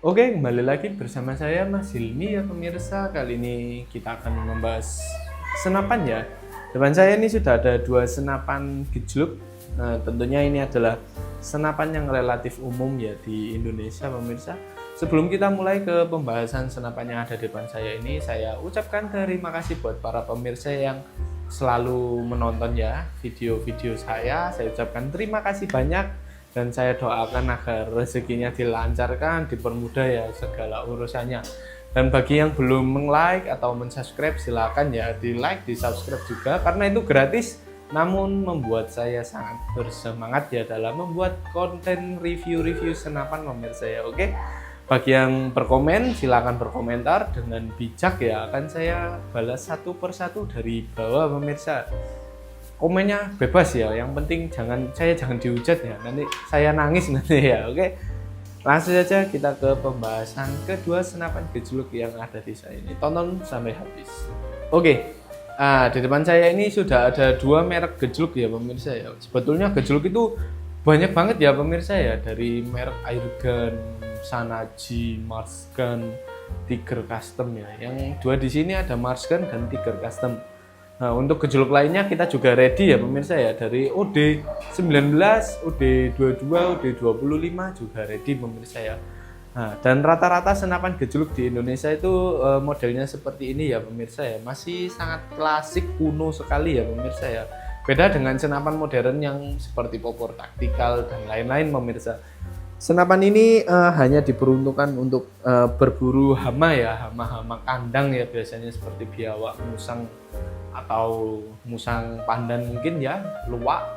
Oke, kembali lagi bersama saya Mas Hilmi ya pemirsa. Kali ini kita akan membahas senapan ya. Depan saya ini sudah ada dua senapan gejluk. Nah, tentunya ini adalah senapan yang relatif umum ya di Indonesia pemirsa. Sebelum kita mulai ke pembahasan senapan yang ada di depan saya ini, saya ucapkan terima kasih buat para pemirsa yang selalu menonton ya video-video saya. Saya ucapkan terima kasih banyak. Dan saya doakan agar rezekinya dilancarkan, dipermudah ya segala urusannya. Dan bagi yang belum meng-like atau men-subscribe, silakan ya di-like, di-subscribe juga karena itu gratis. Namun membuat saya sangat bersemangat ya dalam membuat konten review-review senapan pemirsa ya. Oke. Bagi yang berkomen, silakan berkomentar dengan bijak ya. Akan saya balas satu persatu dari bawah pemirsa. Komennya bebas ya, yang penting jangan dihujat ya, nanti saya nangis nanti ya. Oke, langsung saja kita ke pembahasan kedua senapan gejluk yang ada di saya ini, tonton sampai habis. Oke, di depan saya ini sudah ada dua merek gejluk ya pemirsa ya. Sebetulnya gejluk itu banyak banget ya pemirsa ya, dari merek Airgun, Shanachi, Marsgun, Tiger Custom ya. Yang dua di sini ada Marsgun dan Tiger Custom. Nah, untuk gejluk lainnya kita juga ready ya pemirsa ya, dari OD19, OD22, OD25 juga ready pemirsa ya. Nah, dan rata-rata senapan gejluk di Indonesia itu modelnya seperti ini ya pemirsa ya, masih sangat klasik kuno sekali ya pemirsa ya. Beda dengan senapan modern yang seperti popor taktikal dan lain-lain pemirsa. Senapan ini hanya diperuntukkan untuk berburu hama ya, hama-hama kandang ya, biasanya seperti biawak, musang atau musang pandan mungkin ya, luwak.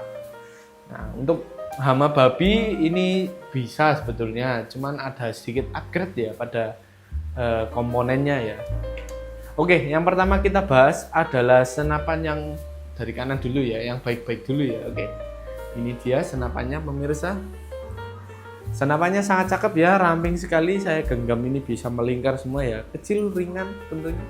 Nah, untuk hama babi ini bisa sebetulnya, cuman ada sedikit upgrade ya pada komponennya ya. Oke, yang pertama kita bahas adalah senapan yang dari kanan dulu ya, yang baik-baik dulu ya. Oke, ini dia senapannya pemirsa. Senapannya sangat cakep ya, ramping sekali, saya genggam ini bisa melingkar semua ya, kecil, ringan tentunya.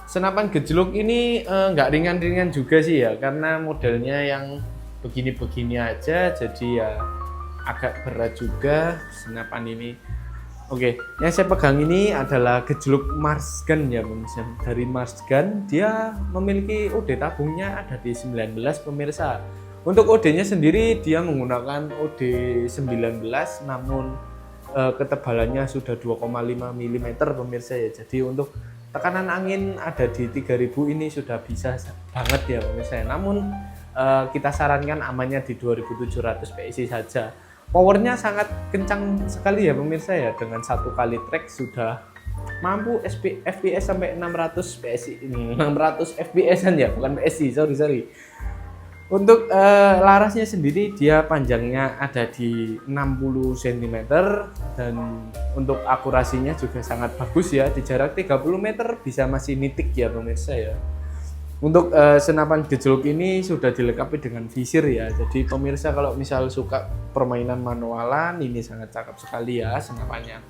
Senapan gejluk ini nggak ringan-ringan juga sih ya, karena modelnya yang begini-begini aja, jadi ya agak berat juga senapan ini. Oke, yang saya pegang ini adalah gejluk Marsgun ya pemirsa. Dari Marsgun dia memiliki OD tabungnya ada di 19 pemirsa. Untuk OD-nya sendiri dia menggunakan OD19 namun ketebalannya sudah 2,5 mm pemirsa ya. Jadi untuk tekanan angin ada di 3000 ini sudah bisa banget ya pemirsa. Namun kita sarankan amannya di 2700 PSI saja. Powernya sangat kencang sekali ya pemirsa ya, dengan satu kali trek sudah mampu FPS sampai 600 PSI ini, 600 FPS-an ya, bukan PSI, sorry. Untuk larasnya sendiri dia panjangnya ada di 60 cm dan untuk akurasinya juga sangat bagus ya, di jarak 30 meter bisa masih nitik ya pemirsa ya. Untuk senapan gejluk ini sudah dilengkapi dengan visir ya, jadi pemirsa kalau misal suka permainan manualan ini sangat cakep sekali ya senapannya.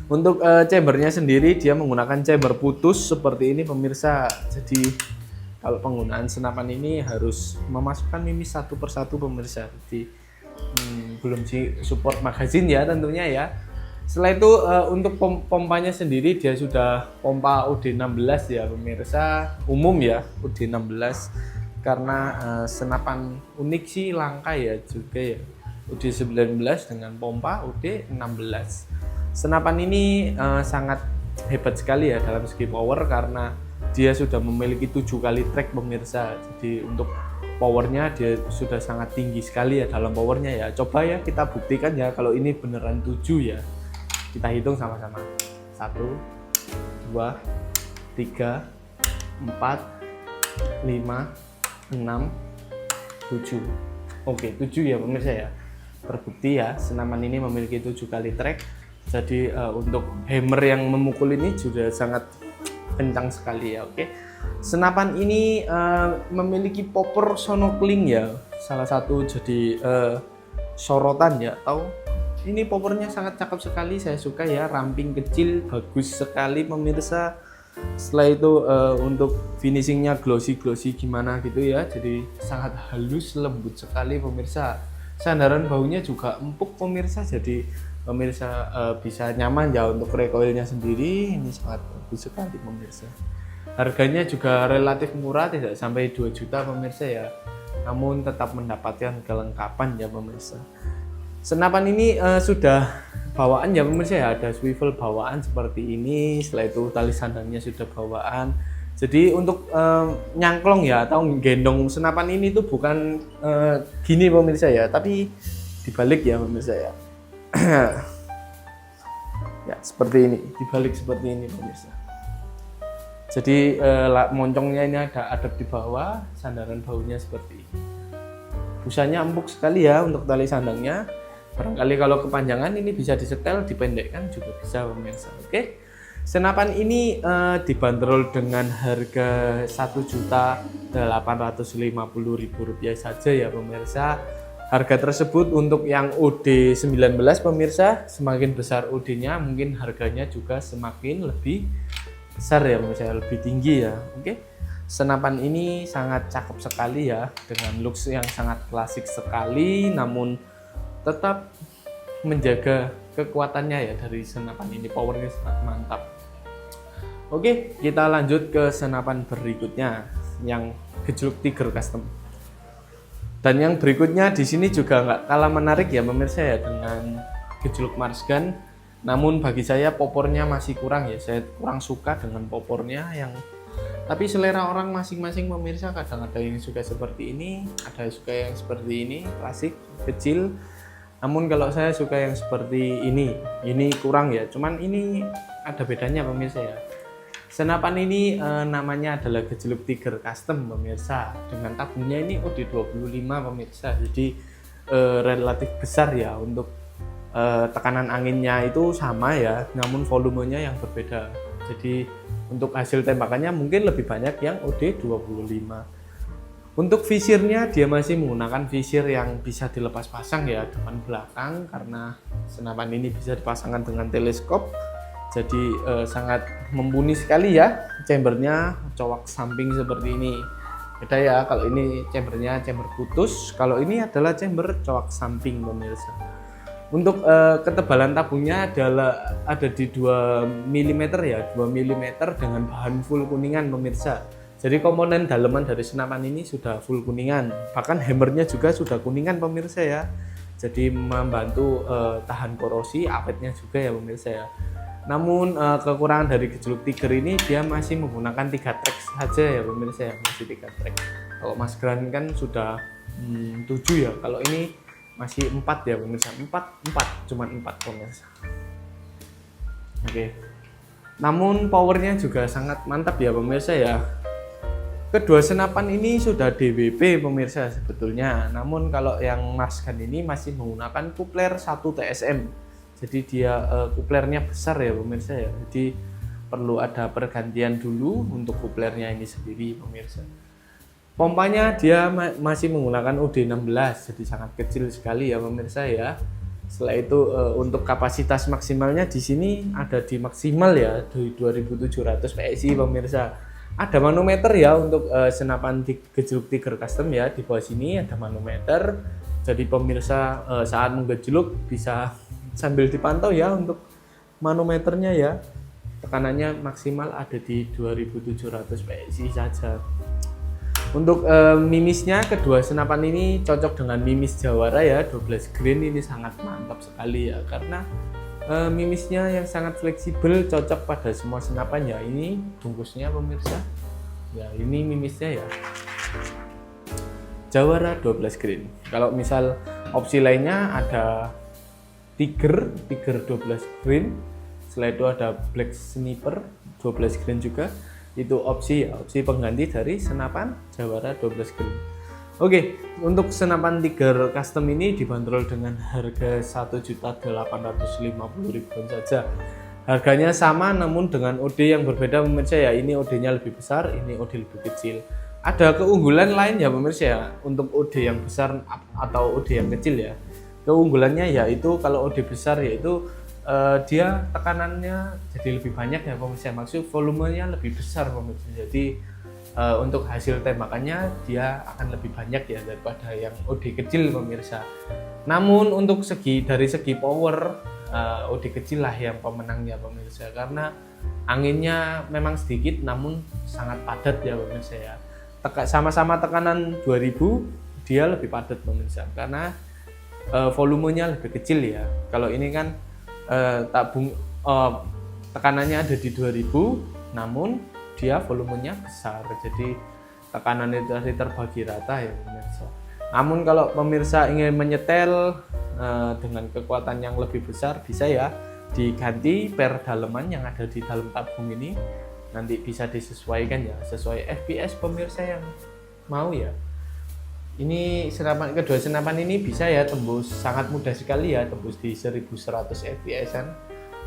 Untuk chambernya sendiri dia menggunakan chamber putus seperti ini pemirsa, jadi kalau penggunaan senapan ini harus memasukkan mimis satu persatu pemirsa, jadi belum support magazine ya tentunya ya. Setelah itu untuk pompanya sendiri dia sudah pompa OD16 ya pemirsa, umum ya OD16 karena senapan unik sih langka ya juga ya, OD19 dengan pompa OD16. Senapan ini sangat hebat sekali ya dalam segi power karena dia sudah memiliki 7 kali trek pemirsa, jadi untuk powernya dia sudah sangat tinggi sekali ya dalam powernya ya. Coba ya kita buktikan ya kalau ini beneran 7 ya, kita hitung sama-sama. 1 2 3 4 5 6 7. Oke, 7 ya pemirsa ya, terbukti ya senapan ini memiliki 7 kali trek. Jadi untuk hammer yang memukul ini juga sangat kencang sekali ya. Oke, senapan ini memiliki popor sonokling ya, salah satu jadi sorotan ya. Atau ini popornya sangat cakep sekali, saya suka ya, ramping kecil bagus sekali pemirsa. Setelah itu untuk finishingnya glossy gimana gitu ya, jadi sangat halus lembut sekali pemirsa. Sandaran baunya juga empuk pemirsa, jadi pemirsa bisa nyaman ya untuk recoilnya sendiri. Ini sangat bagus sekali pemirsa. Harganya juga relatif murah, tidak sampai 2 juta pemirsa ya, namun tetap mendapatkan kelengkapan ya pemirsa. Senapan ini sudah bawaan ya pemirsa ya, ada swivel bawaan seperti ini. Setelah itu tali sandangnya sudah bawaan. Jadi untuk nyangklong ya atau gendong senapan ini tuh bukan gini pemirsa ya, tapi dibalik ya pemirsa ya. Ya seperti ini, dibalik seperti ini pemirsa. Jadi moncongnya ini ada adap di bawah, sandaran baunya seperti ini. Busanya empuk sekali ya untuk tali sandangnya. Barangkali kalau kepanjangan ini bisa disetel, dipendekkan juga bisa pemirsa. Oke. Senapan ini dibanderol dengan harga Rp1.850.000 saja ya pemirsa. Harga tersebut untuk yang OD19 pemirsa, semakin besar OD-nya mungkin harganya juga semakin lebih besar ya pemirsa, lebih tinggi ya. Oke. Senapan ini sangat cakep sekali ya, dengan looks yang sangat klasik sekali, namun tetap menjaga kekuatannya ya dari senapan ini, powernya sangat mantap. Oke, kita lanjut ke senapan berikutnya yang gejluk Tiger Custom. Dan yang berikutnya di sini juga nggak kalah menarik ya pemirsa ya, dengan gejluk Mars Gun. Namun bagi saya popornya masih kurang ya, saya kurang suka dengan popornya yang, tapi selera orang masing-masing pemirsa, kadang ada yang suka seperti ini, ada yang suka yang seperti ini, klasik, kecil. Namun kalau saya suka yang seperti ini kurang ya, cuman ini ada bedanya pemirsa ya. Senapan ini namanya adalah gejluk Tiger Custom pemirsa, dengan tabungnya ini OD25 pemirsa, jadi relatif besar ya. Untuk tekanan anginnya itu sama ya, namun volumenya yang berbeda. Jadi untuk hasil tembakannya mungkin lebih banyak yang OD25. Untuk visirnya dia masih menggunakan visir yang bisa dilepas pasang ya, depan belakang, karena senapan ini bisa dipasangkan dengan teleskop. Jadi sangat mumpuni sekali ya. Chambernya cowok samping seperti ini. Beda ya, kalau ini chambernya chamber putus, kalau ini adalah chamber cowok samping pemirsa. Untuk ketebalan tabungnya ada di 2 mm ya, 2 mm dengan bahan full kuningan pemirsa. Jadi komponen daleman dari senapan ini sudah full kuningan, bahkan hammernya juga sudah kuningan pemirsa ya. Jadi membantu tahan korosi, awetnya juga ya pemirsa ya. Namun kekurangan dari gejluk Tiger ini, dia masih menggunakan 3 track saja ya pemirsa ya, masih 3 track. Kalau Mars Gun kan sudah 7 ya, kalau ini masih 4 ya pemirsa, 4 cuman 4 pemirsa. Oke. Namun powernya juga sangat mantap ya pemirsa ya. Kedua senapan ini sudah DWP pemirsa sebetulnya, namun kalau yang Mars Gun ini masih menggunakan kupler 1 TSM. Jadi dia kuplernya besar ya pemirsa ya, jadi perlu ada pergantian dulu untuk kuplernya ini sendiri pemirsa. Pompanya dia masih menggunakan OD16, jadi sangat kecil sekali ya pemirsa ya. Setelah itu untuk kapasitas maksimalnya di sini ada di maksimal ya, di 2700 PSI pemirsa. Ada manometer ya untuk senapan gejluk Tiger Custom ya, di bawah sini ada manometer. Jadi pemirsa saat menggejluk bisa sambil dipantau ya untuk manometernya ya. Tekanannya maksimal ada di 2700 PSI saja. Untuk mimisnya, kedua senapan ini cocok dengan mimis Jawara ya, 12 grain. Ini sangat mantap sekali ya, karena mimisnya yang sangat fleksibel, cocok pada semua senapan ya. Ini bungkusnya pemirsa ya, ini mimisnya ya, Jawara 12 grain. Kalau misal opsi lainnya ada Tiger 12 grain, setelah itu ada Black Sniper 12 grain juga. Itu opsi ya, opsi pengganti dari senapan Jawara 12 grain. Oke, untuk senapan Tiger Custom ini dibanderol dengan harga Rp1.850.000 saja. Harganya sama namun dengan OD yang berbeda pemirsa ya. Ini OD-nya lebih besar, ini OD lebih kecil. Ada keunggulan lain ya pemirsa ya, untuk OD yang besar atau OD yang kecil ya. Keunggulannya yaitu kalau OD besar yaitu dia tekanannya jadi lebih banyak ya pemirsa, maksud volumenya lebih besar pemirsa. Jadi untuk hasil tembakannya dia akan lebih banyak ya daripada yang OD kecil pemirsa. Namun untuk dari segi power, OD kecil lah yang pemenangnya pemirsa, karena anginnya memang sedikit namun sangat padat ya pemirsa ya. Sama-sama tekanan 2000, dia lebih padat pemirsa karena volumenya lebih kecil ya. Kalau ini kan tekanannya ada di 2000 namun dia volumenya besar, jadi tekanan itu terbagi rata ya pemirsa. Namun kalau pemirsa ingin menyetel dengan kekuatan yang lebih besar, bisa ya diganti per daleman yang ada di dalam tabung ini, nanti bisa disesuaikan ya sesuai FPS pemirsa yang mau ya. Ini kedua senapan ini bisa ya tembus, sangat mudah sekali ya tembus di 1100 fps an,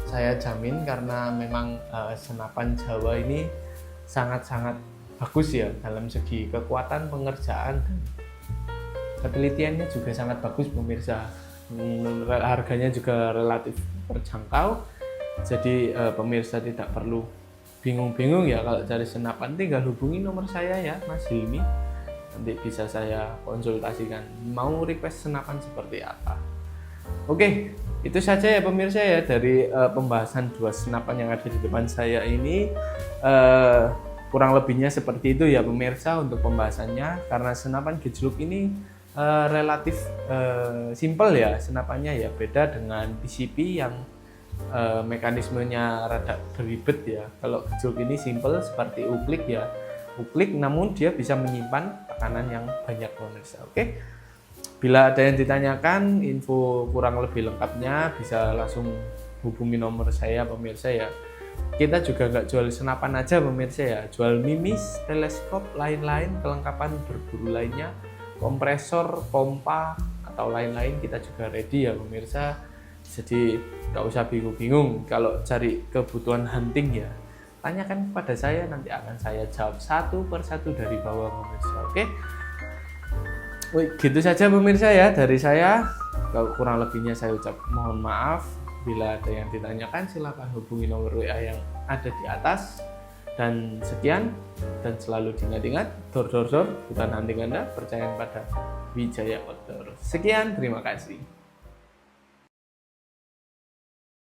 saya jamin, karena memang senapan Jawa ini sangat-sangat bagus ya dalam segi kekuatan pengerjaan, dan penelitiannya juga sangat bagus pemirsa. Harganya juga relatif terjangkau, jadi pemirsa tidak perlu bingung-bingung ya kalau cari senapan, tinggal hubungi nomor saya ya, Mas Hilmi, nanti bisa saya konsultasikan mau request senapan seperti apa. Oke, itu saja ya pemirsa ya dari pembahasan dua senapan yang ada di depan saya ini. Kurang lebihnya seperti itu ya pemirsa untuk pembahasannya, karena senapan gejluk ini relatif simple ya senapannya ya, beda dengan PCP yang mekanismenya rada beribet ya. Kalau gejluk ini simple seperti uklik ya, uklik namun dia bisa menyimpan tekanan yang banyak pemirsa. Oke, bila ada yang ditanyakan info kurang lebih lengkapnya bisa langsung hubungi nomor saya pemirsa ya. Kita juga nggak jual senapan aja pemirsa ya, jual mimis, teleskop, lain-lain kelengkapan berburu lainnya, kompresor, pompa, atau lain-lain kita juga ready ya pemirsa. Jadi nggak usah bingung-bingung kalau cari kebutuhan hunting ya, tanyakan kepada saya, nanti akan saya jawab satu persatu dari bawah pemirsa. Oke, gitu saja pemirsa ya dari saya. Kalau kurang lebihnya saya ucap mohon maaf. Bila ada yang ditanyakan silakan hubungi nomor WA yang ada di atas. Dan sekian, dan selalu diingat-ingat, dor bukan hunting Anda, percaya pada Wijaya Outdoor. Sekian, terima kasih.